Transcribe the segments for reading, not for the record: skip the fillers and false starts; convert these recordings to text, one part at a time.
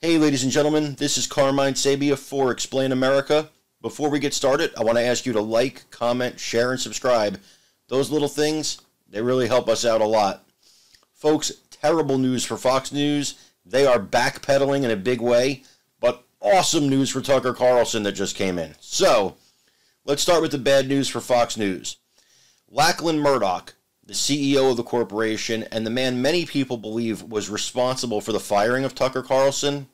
Hey ladies and gentlemen, this is Carmine Sabia for Explain America. Before we get started, I want to ask you to like, comment, share, and subscribe. Those little things, they really help us out a lot. Folks, terrible news for Fox News. They are backpedaling in a big way, but awesome news for Tucker Carlson that just came in. So, let's start with the bad news for Fox News. Lachlan Murdoch, the CEO of the corporation, and the man many people believe was responsible for the firing of Tucker Carlson,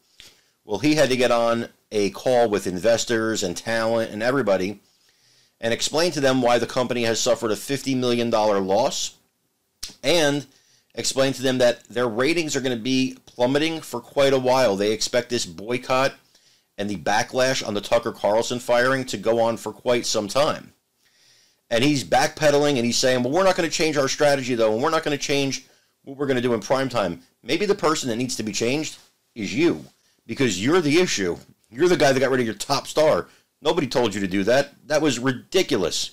well, he had to get on a call with investors and talent and everybody and explain to them why the company has suffered a $50 million loss and explain to them that their ratings are going to be plummeting for quite a while. They expect this boycott and the backlash on the Tucker Carlson firing to go on for quite some time. And he's backpedaling and he's saying, well, we're not going to change our strategy, though, and we're not going to change what we're going to do in primetime. Maybe the person that needs to be changed is you, because you're the issue. You're the guy that got rid of your top star. Nobody told you to do that. That was ridiculous.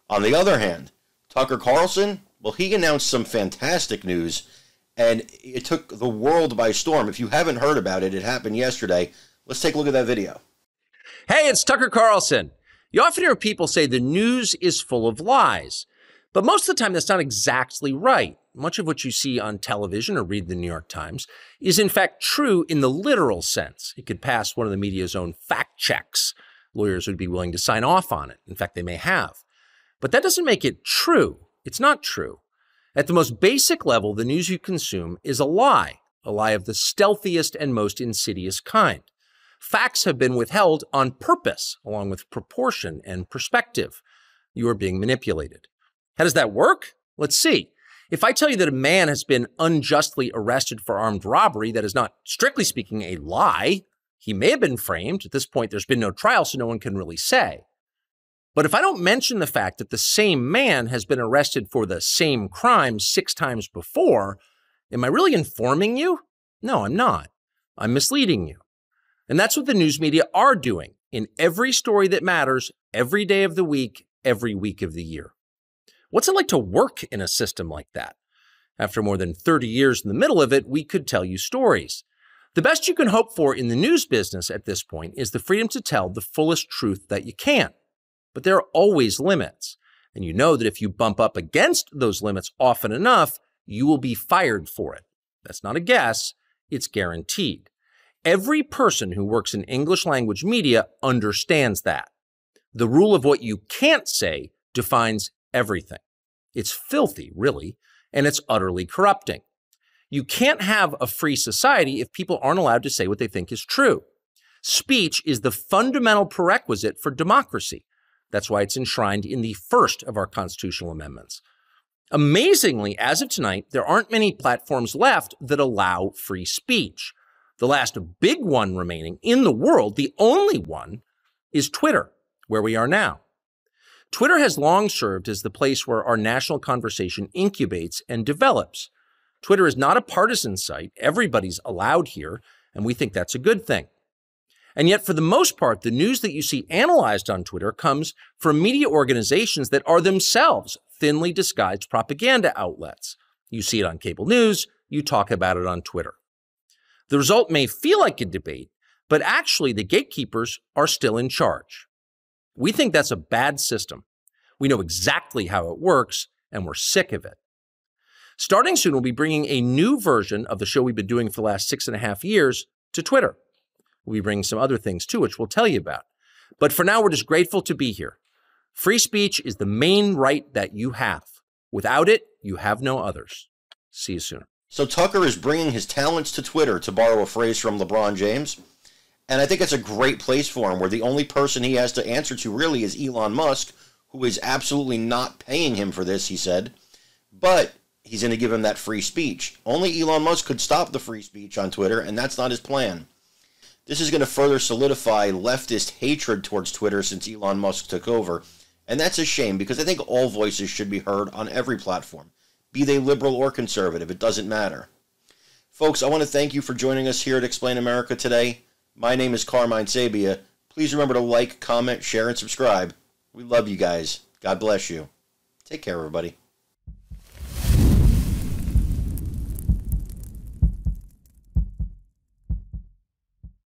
On the other hand, Tucker Carlson, well, he announced some fantastic news, and it took the world by storm. If you haven't heard about it, it happened yesterday. Let's take a look at that video. Hey, it's Tucker Carlson. You often hear people say the news is full of lies, but most of the time that's not exactly right. Much of what you see on television or read the New York Times is in fact true in the literal sense. It could pass one of the media's own fact checks. Lawyers would be willing to sign off on it. In fact, they may have. But that doesn't make it true. It's not true. At the most basic level, the news you consume is a lie of the stealthiest and most insidious kind. Facts have been withheld on purpose, along with proportion and perspective. You are being manipulated. How does that work? Let's see. If I tell you that a man has been unjustly arrested for armed robbery, that is not, strictly speaking, a lie. He may have been framed. At this point, there's been no trial, so no one can really say. But if I don't mention the fact that the same man has been arrested for the same crime 6 times before, am I really informing you? No, I'm not. I'm misleading you. And that's what the news media are doing in every story that matters, every day of the week, every week of the year. What's it like to work in a system like that? After more than 30 years in the middle of it, we could tell you stories. The best you can hope for in the news business at this point is the freedom to tell the fullest truth that you can. But there are always limits. And you know that if you bump up against those limits often enough, you will be fired for it. That's not a guess, it's guaranteed. Every person who works in English language media understands that. The rule of what you can't say defines everything. It's filthy, really, and it's utterly corrupting. You can't have a free society if people aren't allowed to say what they think is true. Speech is the fundamental prerequisite for democracy. That's why it's enshrined in the first of our constitutional amendments. Amazingly, as of tonight, there aren't many platforms left that allow free speech. The last big one remaining in the world, the only one, is Twitter, where we are now. Twitter has long served as the place where our national conversation incubates and develops. Twitter is not a partisan site. Everybody's allowed here, and we think that's a good thing. And yet, for the most part, the news that you see analyzed on Twitter comes from media organizations that are themselves thinly disguised propaganda outlets. You see it on cable news, you talk about it on Twitter. The result may feel like a debate, but actually the gatekeepers are still in charge. We think that's a bad system. We know exactly how it works, and we're sick of it. Starting soon, we'll be bringing a new version of the show we've been doing for the last 6.5 years to Twitter. We'll be bringing some other things too, which we'll tell you about. But for now, we're just grateful to be here. Free speech is the main right that you have. Without it, you have no others. See you soon. So Tucker is bringing his talents to Twitter, to borrow a phrase from LeBron James. And I think it's a great place for him, where the only person he has to answer to really is Elon Musk, who is absolutely not paying him for this, he said. But he's going to give him that free speech. Only Elon Musk could stop the free speech on Twitter, and that's not his plan. This is going to further solidify leftist hatred towards Twitter since Elon Musk took over. And that's a shame, because I think all voices should be heard on every platform. Be they liberal or conservative, it doesn't matter. Folks, I want to thank you for joining us here at Explain America today. My name is Carmine Sabia. Please remember to like, comment, share, and subscribe. We love you guys. God bless you. Take care, everybody.